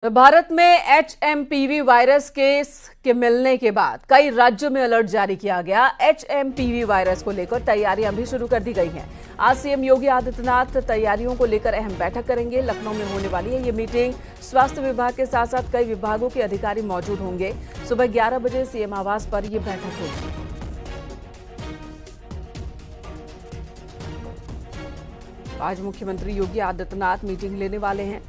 भारत में HMPV virus के मिलने के बाद कई राज्यों में अलर्ट जारी किया गया। HMPV वायरस को लेकर तैयारियां भी शुरू कर दी गई हैं। आज सीएम योगी आदित्यनाथ तैयारियों को लेकर अहम बैठक करेंगे। लखनऊ में होने वाली है ये मीटिंग। स्वास्थ्य विभाग के साथ साथ कई विभागों के अधिकारी मौजूद होंगे। सुबह 11 बजे सीएम आवास पर यह बैठक होगी। आज मुख्यमंत्री योगी आदित्यनाथ मीटिंग लेने वाले हैं।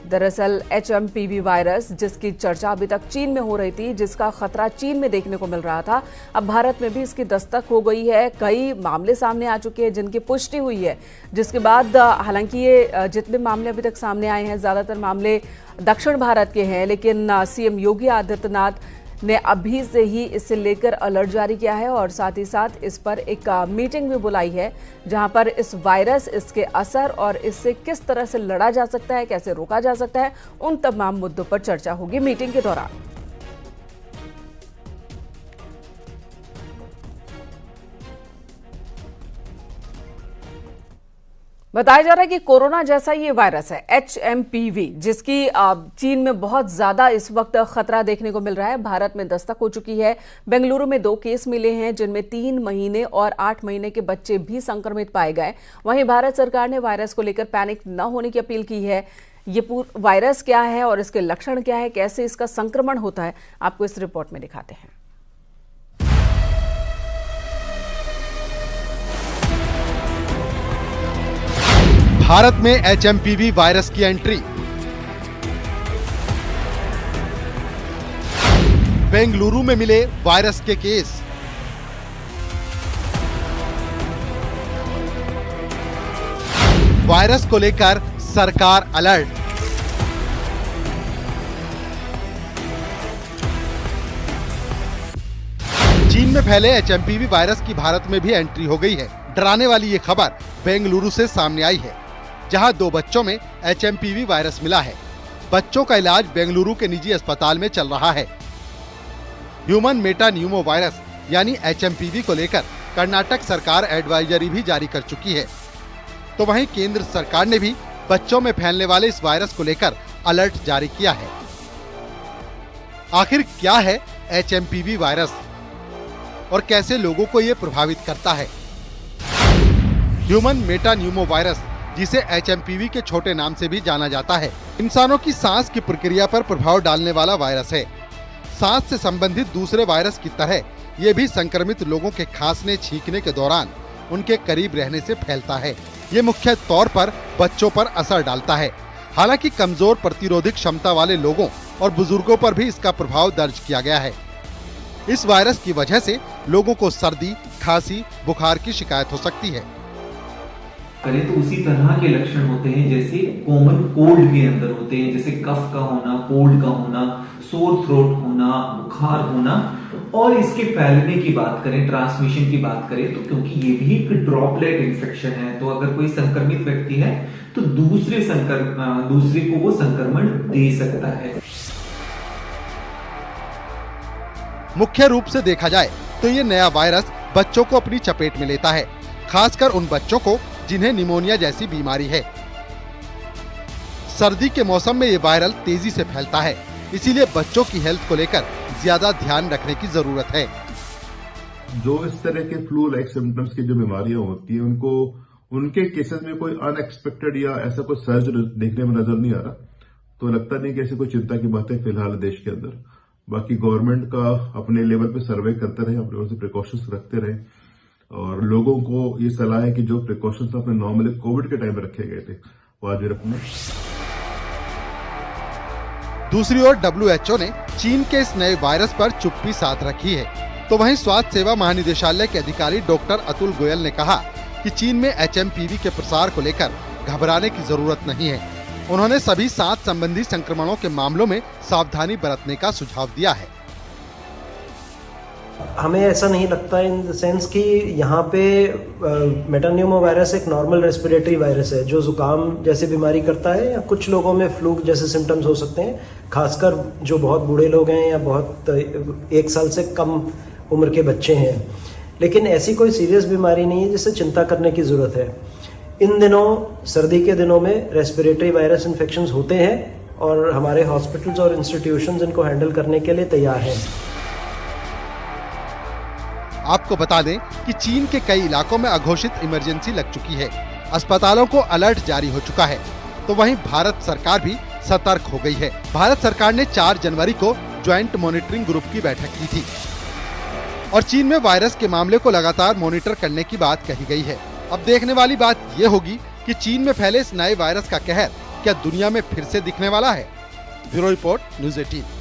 दरअसल HMPV वायरस जिसकी चर्चा अभी तक चीन में हो रही थी, जिसका खतरा चीन में देखने को मिल रहा था, अब भारत में भी इसकी दस्तक हो गई है। कई मामले सामने आ चुके हैं जिनकी पुष्टि हुई है, जिसके बाद हालांकि ये जितने मामले अभी तक सामने आए हैं ज्यादातर मामले दक्षिण भारत के हैं, लेकिन सीएम योगी आदित्यनाथ ने अभी से ही इसे लेकर अलर्ट जारी किया है और साथ ही साथ इस पर एक मीटिंग भी बुलाई है, जहां पर इस वायरस, इसके असर और इससे किस तरह से लड़ा जा सकता है, कैसे रोका जा सकता है, उन तमाम मुद्दों पर चर्चा होगी मीटिंग के दौरान। बताया जा रहा है कि कोरोना जैसा ये वायरस है HMPV, जिसकी चीन में बहुत ज्यादा इस वक्त खतरा देखने को मिल रहा है। भारत में दस्तक हो चुकी है। बेंगलुरु में 2 केस मिले हैं, जिनमें 3 महीने और 8 महीने के बच्चे भी संक्रमित पाए गए। वहीं भारत सरकार ने वायरस को लेकर पैनिक न होने की अपील की है। ये वायरस क्या है और इसके लक्षण क्या है, कैसे इसका संक्रमण होता है, आपको इस रिपोर्ट में दिखाते हैं। भारत में HMPV वायरस की एंट्री। बेंगलुरु में मिले वायरस के केस। वायरस को लेकर सरकार अलर्ट। चीन में फैले HMPV वायरस की भारत में भी एंट्री हो गई है। डराने वाली ये खबर बेंगलुरु से सामने आई है, जहां 2 बच्चों में HMPV वायरस मिला है। बच्चों का इलाज बेंगलुरु के निजी अस्पताल में चल रहा है। ह्यूमन मेटा न्यूमो वायरस यानी HMPV को लेकर कर्नाटक सरकार एडवाइजरी भी जारी कर चुकी है। तो वहीं केंद्र सरकार ने भी बच्चों में फैलने वाले इस वायरस को लेकर अलर्ट जारी किया है। आखिर क्या है HMPV वायरस और कैसे लोगों को ये प्रभावित करता है? ह्यूमन मेटा न्यूमो वायरस, जिसे HMPV के छोटे नाम से भी जाना जाता है, इंसानों की सांस की प्रक्रिया पर प्रभाव डालने वाला वायरस है। सांस से संबंधित दूसरे वायरस की तरह ये भी संक्रमित लोगों के खांसने छींकने के दौरान उनके करीब रहने से फैलता है। ये मुख्य तौर पर बच्चों पर असर डालता है। हालांकि कमजोर प्रतिरोधक क्षमता वाले लोगों और बुजुर्गों पर भी इसका प्रभाव दर्ज किया गया है। इस वायरस की वजह से लोगों को सर्दी, खांसी, बुखार की शिकायत हो सकती है। करें तो उसी तरह के लक्षण होते हैं जैसे कॉमन कोल्ड के अंदर होते हैं, जैसे कफ का होना, कोल्ड का होना, सोर थ्रोट होना, बुखार होना। और इसके फैलने की बात करें, ट्रांसमिशन की बात करें, तो क्योंकि ये भी एक ड्रॉपलेट इन्फेक्शन है, तो अगर कोई संक्रमित व्यक्ति है तो दूसरे को वो संक्रमण दे सकता है। मुख्य रूप से देखा जाए तो ये नया वायरस बच्चों को अपनी चपेट में लेता है, खासकर उन बच्चों को जिन्हें निमोनिया जैसी बीमारी है। सर्दी के मौसम में ये वायरल तेजी से फैलता है, इसीलिए बच्चों की हेल्थ को लेकर ज्यादा ध्यान रखने की जरूरत है। जो इस तरह के फ्लू लाइक सिम्टम्स की जो बीमारियां होती है, उनको उनके केसेस में कोई अनएक्सपेक्टेड या ऐसा कोई सर्ज देखने में नजर नहीं आ रहा, तो लगता नहीं कि ऐसी कोई चिंता की बात है फिलहाल देश के अंदर। बाकी गवर्नमेंट का अपने लेवल पे सर्वे करते रहे, अपने ओर से प्रिकॉशंस रखते रहे, और लोगों को ये सलाह है कि जो प्रिकॉशंस अपने नॉर्मली कोविड के टाइम में रखे गए थे वो आज भी रखने। दूसरी ओर WHO ने चीन के इस नए वायरस पर चुप्पी साध रखी है। तो वहीं स्वास्थ्य सेवा महानिदेशालय के अधिकारी डॉक्टर अतुल गोयल ने कहा कि चीन में HMPV के प्रसार को लेकर घबराने की जरूरत नहीं है। उन्होंने सभी सांस संबंधी संक्रमणों के मामलों में सावधानी बरतने का सुझाव दिया है। हमें ऐसा नहीं लगता इन द सेंस कि यहाँ पे मेटान्यूमो वायरस एक नॉर्मल रेस्पिरेटरी वायरस है जो जुकाम जैसी बीमारी करता है, या कुछ लोगों में फ्लू जैसे सिम्टम्स हो सकते हैं, खासकर जो बहुत बूढ़े लोग हैं या बहुत 1 साल से कम उम्र के बच्चे हैं। लेकिन ऐसी कोई सीरियस बीमारी नहीं है जिससे चिंता करने की ज़रूरत है। इन दिनों सर्दी के दिनों में रेस्पिरेटरी वायरस इन्फेक्शंस होते हैं और हमारे हॉस्पिटल्स और इंस्टीट्यूशंस इनको हैंडल करने के लिए तैयार हैं। आपको बता दें कि चीन के कई इलाकों में अघोषित इमरजेंसी लग चुकी है, अस्पतालों को अलर्ट जारी हो चुका है, तो वहीं भारत सरकार भी सतर्क हो गई है। भारत सरकार ने 4 जनवरी को ज्वाइंट मॉनिटरिंग ग्रुप की बैठक की थी और चीन में वायरस के मामले को लगातार मॉनिटर करने की बात कही गई है। अब देखने वाली बात ये होगी कि चीन में फैले इस नए वायरस का कहर क्या दुनिया में फिर से दिखने वाला है। Bureau report, news 18।